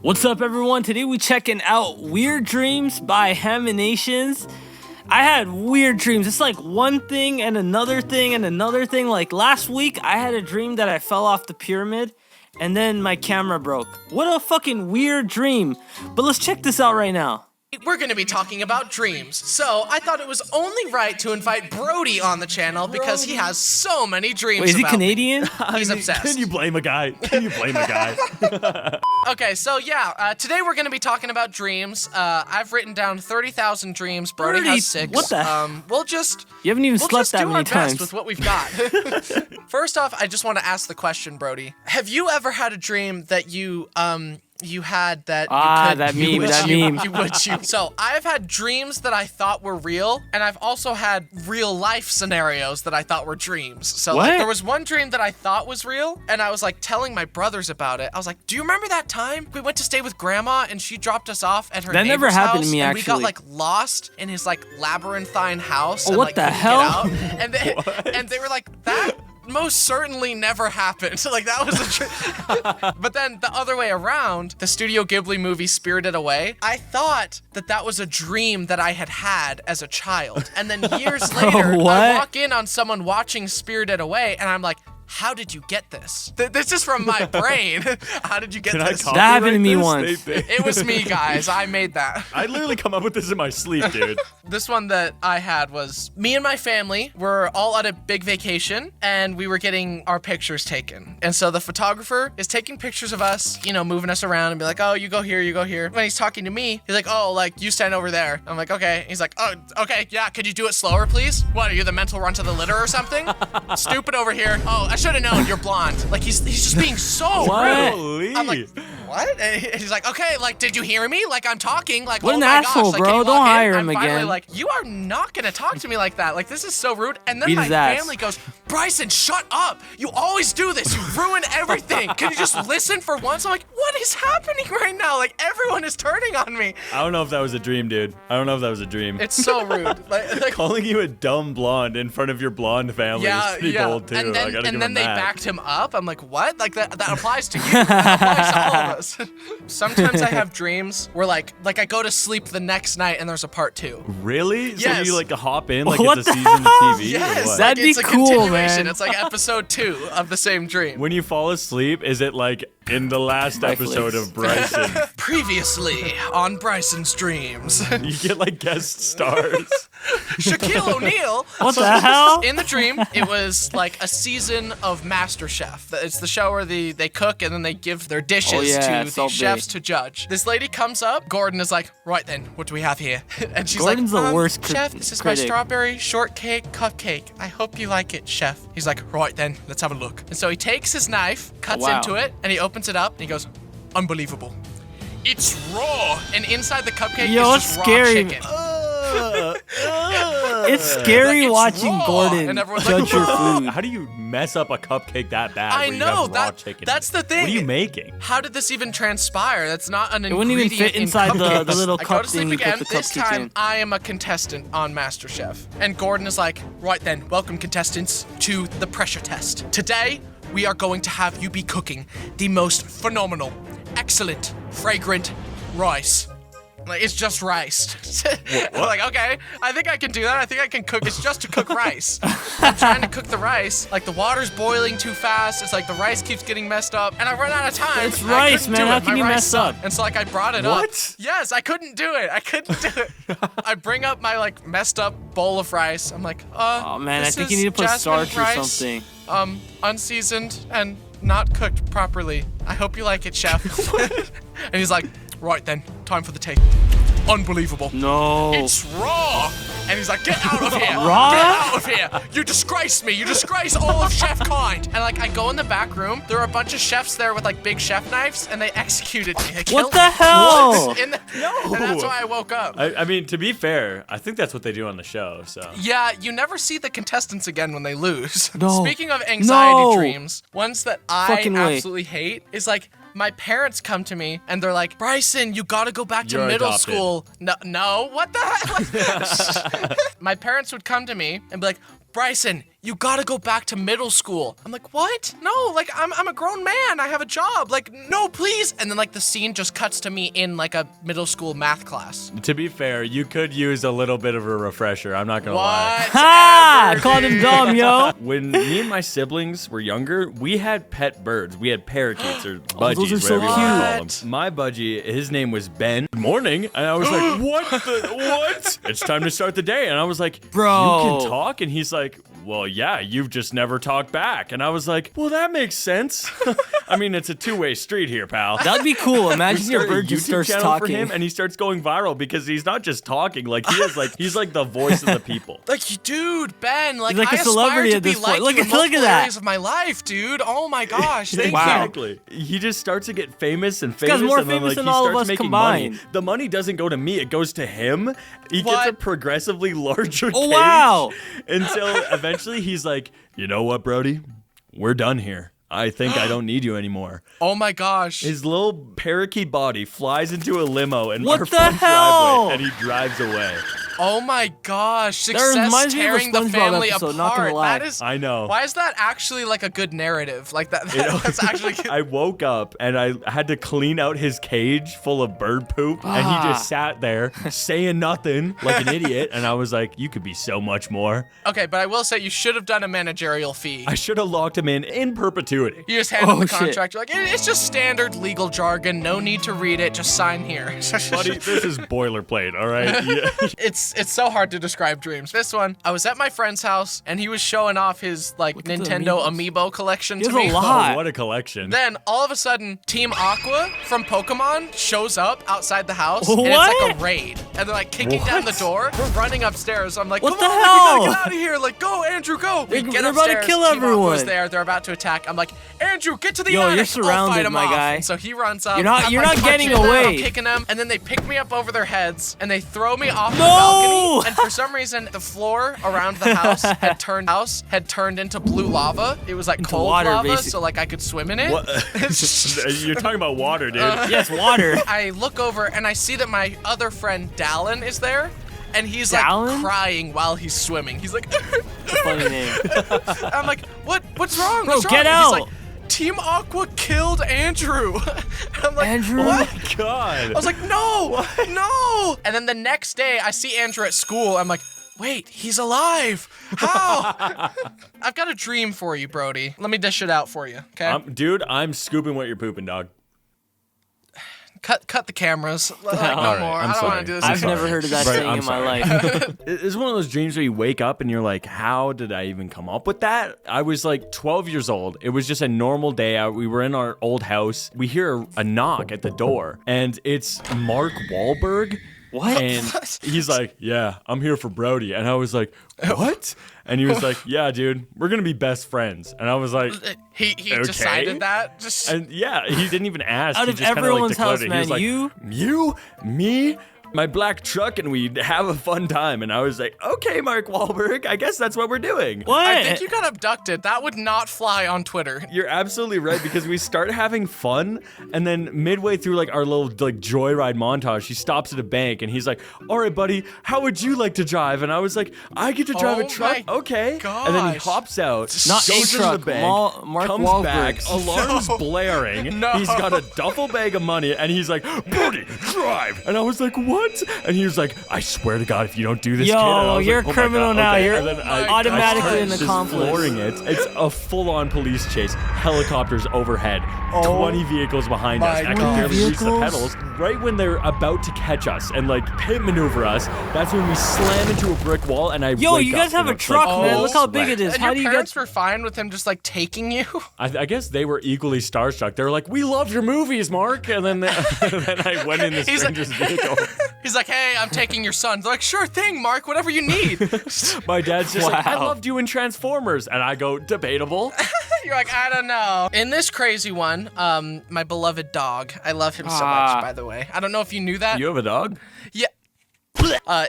What's up, everyone? Today we checking out Weird Dreams by Haminations. I had weird dreams. It's like one thing and another thing and another thing. Like last week, I had a dream that I fell off the pyramid and then my camera broke. What a fucking weird dream. But let's check this out right now. We're going to be talking about dreams, so I thought it was only right to invite Brody on the channel because he has so many dreams. Wait, is he about Canadian? He's obsessed. Can you blame a guy? Okay, so yeah, today we're going to be talking about dreams. I've written down 30,000 dreams. Brody has 6. What the? We'll just You haven't even we'll slept just that do many our times. best with what we've got. First off, I just want to ask the question, Brody. Have you ever had a dream that you had that you could, that meme, wish that you, meme. you wish you. So I've had dreams that I thought were real, and I've also had real life scenarios that I thought were dreams. So What? like, there was one dream that I thought was real, and I was like telling my brothers about it. I was like, "Do you remember that time we went to stay with Grandma and she dropped us off at her That never neighbor's happened to house, me, and we got actually. like lost in his like labyrinthine house? Oh, and, what like, the couldn't hell? Get out? And they were like, that most certainly never happened. So like that was a dream. But then the other way around, the Studio Ghibli movie Spirited Away, I thought that was a dream that I had as a child. And then years later, What? I walk in on someone watching Spirited Away and I'm like, how did you get this? This is from my brain. How did you get this? That happened to me once. It was me, guys. I made that. I literally come up with this in my sleep, dude. This one that I had was me and my family were all on a big vacation and we were getting our pictures taken. And so the photographer is taking pictures of us, you know, moving us around and be like, oh, you go here, you go here. When he's talking to me, he's like, oh, like you stand over there. I'm like, okay. He's like, oh, okay, yeah, could you do it slower, please? What, are you the mental run to the litter or something? Stupid over here. Oh, I should have known you're blonde. Like he's just being so What? rude. I'm like, what? And he's like, okay, like, did you hear me? Like, I'm talking. Like, What oh an my asshole, gosh, like, bro. can you Don't walk in? hire him I'm finally again. like, you are not gonna talk to me like that. Like, this is so rude. And then Beat my his ass. family goes, Bryson, shut up. You always do this. You ruin everything. Can you just listen for once? I'm like, what is happening right now? Like, everyone is turning on me. I don't know if that was a dream, dude. I don't know if that was a dream. It's so rude. Like Calling you a dumb blonde in front of your blonde family is pretty bold, too. And then, I gotta give then him they that. backed him up. I'm like, what? Like that applies to you. That applies to all of us. Sometimes I have dreams where like I go to sleep the next night and there's a part 2. Really? Yes. So you like hop in like What it's a the season of hell? TV? or Yes, what? That'd be it's a cool, continuation. man. It's like episode 2 of the same dream. When you fall asleep, is it like in the last episode Netflix. of Bryson? Previously on Bryson's Dreams, You get like guest stars. Shaquille O'Neal. What the hell? In the dream, it was like a season of MasterChef. It's the show where they cook and then they give their dishes Oh, yeah, to so the chefs big. to judge. This lady comes up. Gordon is like, right then, what do we have here? And she's Gordon's like, the worst chef, this is my critic. strawberry shortcake cupcake. I hope you like it, chef. He's like, right then, let's have a look. And so he takes his knife, cuts Wow. into it, and he opens it up and he goes, unbelievable. It's raw. And inside the cupcake Yo, is it's just raw scary. chicken. It's scary Like, it's watching raw, Gordon and everyone's like, judge your food. How do you mess up a cupcake that bad? I where you know, have raw that- chicken? that's the thing. What are you making? How did this even transpire? That's not an It wouldn't even ingredient fit inside in the cupcakes. little I go cup to sleep thing you put again. the This cupcakes time, in. I am a contestant on MasterChef. And Gordon is like, right then, welcome contestants to the pressure test. Today, we are going to have you be cooking the most phenomenal, excellent, fragrant rice. Like, it's just rice. I'm like, okay, I think I can do that. I think I can cook. It's just to cook rice. I'm trying to cook the rice. Like, the water's boiling too fast. It's like the rice keeps getting messed up. And I run out of time. It's and I rice, couldn't man. do How it. can My you rice mess up? sucked. And so, like, I brought it up. What? Yes, I couldn't do it. I couldn't do it. I bring up my, like, messed up bowl of rice. I'm like, Oh man, I this think you is need to put jasmine starch or rice, something. Unseasoned and not cooked properly. I hope you like it, chef. And he's like, right then, time for the take. Unbelievable. No. It's raw. And he's like, get out of here. Raw? Get out of here. You disgrace me. You disgrace all of chef kind. And like, I go in the back room. There are a bunch of chefs there with like big chef knives and they executed me. They What killed the me. hell? No. And that's why I woke up. I mean, to be fair, I think that's what they do on the show. So Yeah, you never see the contestants again when they lose. No. Speaking of anxiety No. dreams, ones that I Fucking way. absolutely hate is like my parents come to me and they're like, Bryson, you gotta go back to You're middle adopted. school. No, what the heck? My parents would come to me and be like, Bryson, you gotta go back to middle school. I'm like, what? No, like, I'm a grown man. I have a job. Like, no, please. And then, like, the scene just cuts to me in, like, a middle school math class. To be fair, you could use a little bit of a refresher. I'm not gonna lie. Ha! Called him dumb, yo. When me and my siblings were younger, we had pet birds. We had parakeets or budgies, those are so whatever you wanna call cute. them. My budgie, his name was Ben. Good morning, and I was like, what? It's time to start the day, and I was like, Bro. you can talk, and he's like, well, yeah, you've just never talked back, and I was like, well, that makes sense. I mean, it's a two-way street here, pal. That'd be cool. Imagine We your start a bird just YouTube starts channel for talking. him, and he starts going viral because he's not just talking. Like he's like the voice of the people. Like, dude, Ben, like, He's like I a celebrity aspire at to be this point. like Look you in at multiple that. areas of my life, dude. Oh my gosh, thank Wow. you. Exactly. He just starts to get famous and guy's famous, more and then famous like than he all of starts us making combined. money. The money doesn't go to me; it goes to him. He gets What? a progressively larger Oh, cage wow. until eventually he's like, you know what, Brody? We're done here. I think I don't need you anymore. Oh my gosh. His little parakeet body flies into a limo in What our the front hell? driveway, and he drives away. Oh my gosh. That Success reminds me of a tearing the SpongeBob family episode, apart. not gonna lie. That is. I know. Why is that actually like a good narrative? Like that. That's actually. I woke up and I had to clean out his cage full of bird poop, and he just sat there saying nothing like an idiot. And I was like, you could be so much more. Okay, but I will say you should have done a managerial fee. I should have locked him in perpetuity. You just hand him Oh, the shit. contract. You're like, it's just standard legal jargon. No need to read it. Just sign here. Buddy, this is boilerplate, all right? Yeah. It's so hard to describe dreams. This one, I was at my friend's house and he was showing off his like at the Nintendo amiibo collection He to has a me. lot. Oh, what a collection. Then all of a sudden, Team Aqua from Pokemon shows up outside the house, and it's What? like a raid. And they're like kicking down the What? door. We're running upstairs. I'm like, What come the on, hell? we gotta get out of here. Like, go, Andrew, go. We They're get about to upstairs. kill Team everyone. Aqua's there. They're about to attack. I'm like, Andrew, get to the Yo, attic. you're I'll surrounded, fight 'em my off. guy. And so he runs up. You're not- I'm you're like not getting punching them, away. I'm kicking them, and then they pick me up over their heads and they throw me off the No! balcony. And for some reason, the floor around the house had turned into blue lava. It was like cold water, lava, basically. so like I could swim in it. What? You're talking about water, dude. Yes, water. I look over and I see that my other friend Dallin is there, and he's Dallin? like crying while he's swimming. He's like, Funny name. I'm like, what's wrong? Bro, What's wrong? get And out. He's like, Team Aqua killed Andrew. I'm like, Andrew? what? God. I was like, no, no. And then the next day, I see Andrew at school. I'm like, wait, he's alive. How? I've got a dream for you, Brody. Let me dish it out for you, okay? Dude, I'm scooping what you're pooping, dog. Cut the cameras. Like, no All more. right, I I'm don't sorry. want to do this. I've anymore. never heard of that Right, saying I'm in my sorry. life. It's one of those dreams where you wake up and you're like, how did I even come up with that? I was like 12 years old. It was just a normal day. We were in our old house. We hear a knock at the door, and it's Mark Wahlberg. What? And he's like, yeah, I'm here for Brody. And I was like, what? And he was like, yeah, dude, we're going to be best friends. And I was like, He Okay. decided that. Just and yeah, he didn't even ask. Out He of just kinda, everyone's declared house, it. He man, was like, you, me, my black truck, and we'd have a fun time. And I was like, okay, Mark Wahlberg, I guess that's what we're doing. What? I think you got abducted. That would not fly on Twitter. You're absolutely right, because we start having fun, and then midway through like our little like joyride montage, he stops at a bank and he's like, all right, buddy, how would you like to drive? And I was like, I get to drive Oh a truck? my Okay. And then he gosh. hops out, Not a goes into truck, the bank, Mark comes back, Wahlberg's. alarms blaring. No. He's got a duffel bag of money, and he's like, Brody, drive. And I was like, what? And he was like, I swear to God, if you don't do this, Yo, kid. And I was you're like, a oh my criminal God, now. okay. You're And then I automatically started an just accomplice. flooring it. It's a full-on police chase. Helicopters overhead. 20 vehicles behind us. my I can God. barely reach the Vehicles? pedals. Right when they're about to catch us and like pit maneuver us, that's when we slam into a brick wall, and I Yo, wake you up guys have in a truck, like, man. full Look how big sweat. it is. And How your do you parents get? were fine with him just like taking you? I guess they were equally starstruck. They were like, "We love your movies, Mark." And then, then I went in the He's like- stranger's vehicle. He's like, hey, I'm taking your son. They're like, sure thing, Mark, whatever you need. My dad's just like, "I Wow. loved you in Transformers," and I go, "Debatable." You're like, I don't know. In this crazy one, my beloved dog. I love him so Ah. much, by the way. I don't know if you knew that. You have a dog? Yeah.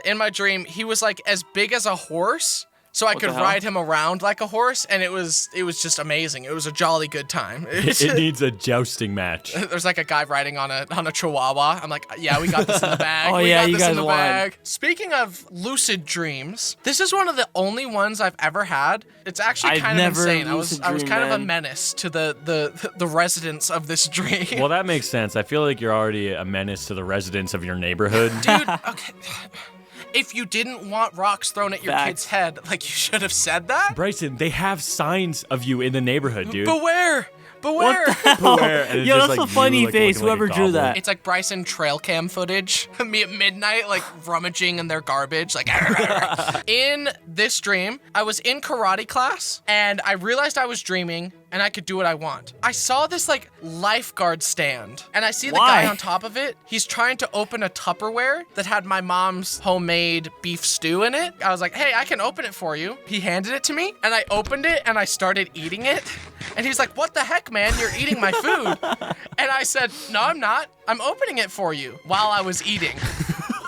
In my dream, he was like as big as a horse. so I What could the hell? ride him around like a horse, and it was just amazing. It was a jolly good time. It needs a jousting match. There's like a guy riding on a chihuahua. I'm like, yeah, we got this in the bag. Oh, we yeah, got you this in guys the won. bag. Speaking of lucid dreams, this is one of the only ones I've ever had. It's actually I've kind of never insane. I was lucid kind of a dreamed, man. menace to the residents of this dream. Well, that makes sense. I feel like you're already a menace to the residents of your neighborhood. Dude, okay. If you didn't want rocks thrown at your Facts. kid's head, like you should have said that. Bryson, they have signs of you in the neighborhood, dude. Beware! Beware! Beware, and it's Yo, just that's like a funny you, like, face. looking like a Whoever drew goblin. that. It's like Bryson trail cam footage. Me at midnight, like rummaging in their garbage. Like, in this dream, I was in karate class and I realized I was dreaming and I could do what I want. I saw this like lifeguard stand and I see the Why? guy on top of it. He's trying to open a Tupperware that had my mom's homemade beef stew in it. I was like, hey, I can open it for you. He handed it to me and I opened it and I started eating it. And he's like, what the heck, man? You're eating my food. And I said, no, I'm not. I'm opening it for you while I was eating.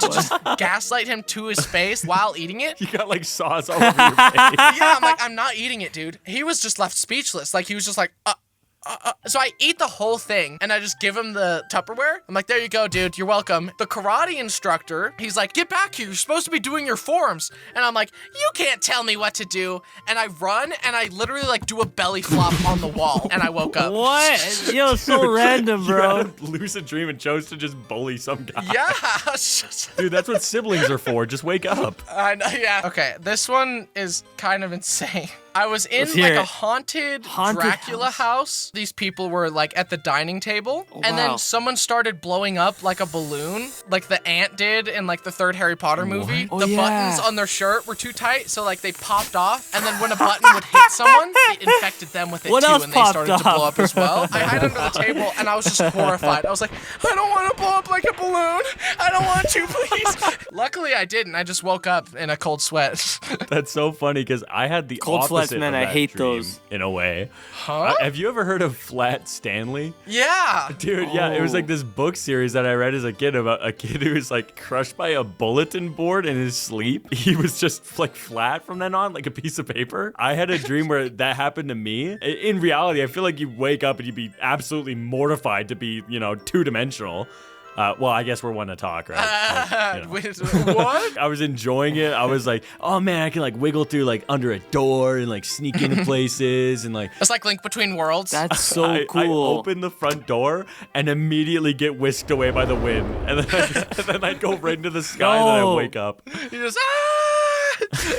To just gaslight him to his face while eating it. You got like sauce all over your face. Yeah, I'm like, I'm not eating it, dude. He was just left speechless. Like, he was just like, So I eat the whole thing and I just give him the Tupperware. I'm like, there you go, dude. You're welcome. The karate instructor, he's like, get back here. You're supposed to be doing your forms. And I'm like, you can't tell me what to do. And I run and I literally like do a belly flop on the wall and I woke up. What? Yo, so random, You bro. had a lucid dream and chose to just bully some guy. Yeah. Dude, that's what siblings are for. Just wake up. I know, yeah. Okay, this one is kind of insane. I was in Let's like hear a it. haunted Haunted Dracula house. These people were like at the dining table, and then wow. someone started blowing up like a balloon, like the ant did in like the third Harry Potter movie. Oh, The yeah. buttons on their shirt were too tight, so like they popped off, and then when a button would hit someone, it infected them with it What too, else and they started popped to blow off? up as well. I hid under the table, and I was just horrified. I was like, I don't want to blow up like a balloon. I don't want to, please. Luckily, I didn't. I just woke up in a cold sweat. That's so funny because I had the Cold opposite sweats, man, of I that hate dream, those. in a way. Huh? Have you ever heard of Flat Stanley? Yeah. Dude, yeah, it was like Oh. this book series that I read as a kid about a kid who was like crushed by a bulletin board in his sleep. He was just like flat from then on, like a piece of paper. I had a dream where that happened to me. In reality, I feel like you wake up and you'd be absolutely mortified to be, two-dimensional. Well, I guess we're one to talk, right? Like, What? I was enjoying it. I was like, oh man, I can like wiggle through like under a door and like sneak into places and like It's like Link Between Worlds. That's so I cool. open the front door and immediately get whisked away by the wind. And then I'd go right into the sky and then No. I'd wake up. You just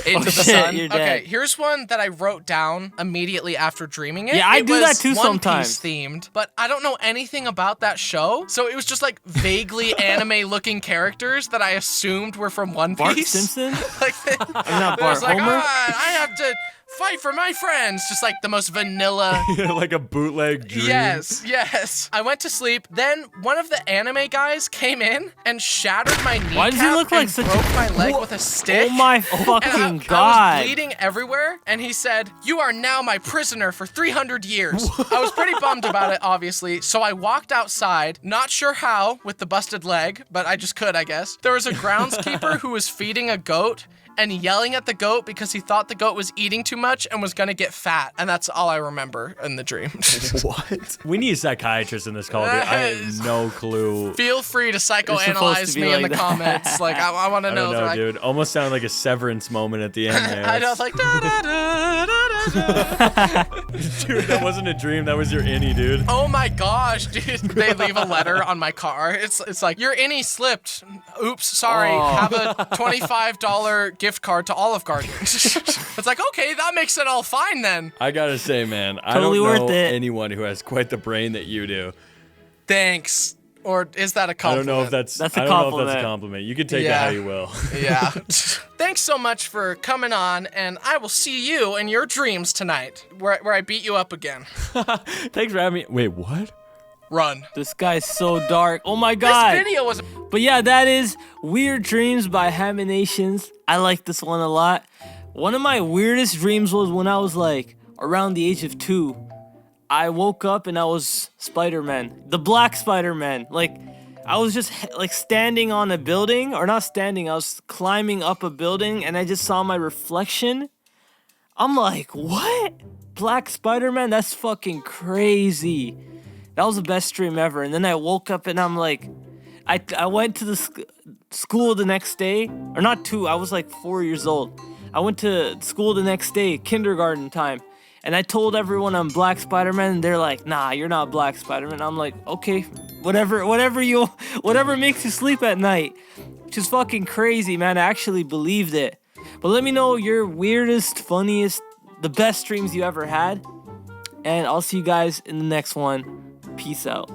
into the shit, sun. you're Okay, dead. here's one that I wrote down immediately after dreaming it. Yeah, I It do was that too One sometimes. Piece themed, but I don't know anything about that show, so it was just like vaguely anime-looking characters that I assumed were from One Bart Piece. Simpson? Like, not it was Bart, like, Homer? I have to fight for my friends. Just like the most vanilla. Like a bootleg dream. Yes. I went to sleep. Then one of the anime guys came in and shattered my kneecap Why does he look like and such a- broke my leg Wha- with a stick. Oh my And fucking I god. was bleeding everywhere, and he said, "You are now my prisoner for 300 years." I was pretty bummed about it, obviously, so I walked outside, not sure how, with the busted leg, but I just could, I guess. There was a groundskeeper who was feeding a goat and yelling at the goat because he thought the goat was eating too much and was gonna get fat, and that's all I remember in the dream. What? We need a psychiatrist in this call, dude. I have no clue. Feel free to supposed psychoanalyze to be me in like the that. comments. Like, I want to I know. don't know, They're like, dude. Almost sounded like a severance moment at the end there. I know, it's like, da, da, da, da, da, da. Dude, that wasn't a dream. That was your innie, dude. Oh my gosh, dude. They leave a letter on my car. It's like, your innie slipped. Oops, sorry. Oh. Have a $25 gift card to Olive Garden. It's like, okay, that makes it all fine then. I gotta say, man, I Totally don't know worth it. anyone who has quite the brain that you do. Thanks. Or is that a I compliment? don't know if that's That's a I don't know if that's compliment. a compliment. You can take it Yeah. how you will. Yeah. Thanks so much for coming on, and I will see you in your dreams tonight, where I beat you up again. Thanks for having me. Wait, what? Run. This guy's so dark. Oh my This god. video was But yeah, that is Weird Dreams by Haminations. I like this one a lot. One of my weirdest dreams was when I was like around the age of 2. I woke up and I was Spider-Man, the black Spider-Man. Like, I was just like standing on a building, or not standing, I was climbing up a building and I just saw my reflection I'm like, what? Black Spider-Man? That's fucking crazy. That was the best dream ever. And then I woke up and I'm like, I went to the school the next day, or not two, I was like 4 years old. I went to school the next day, kindergarten time, and I told everyone I'm Black Spider-Man, and they're like, nah, you're not Black Spider-Man. I'm like, okay, whatever makes you sleep at night. Which is fucking crazy, man. I actually believed it. But let me know your weirdest, funniest, the best dreams you ever had. And I'll see you guys in the next one. Peace out.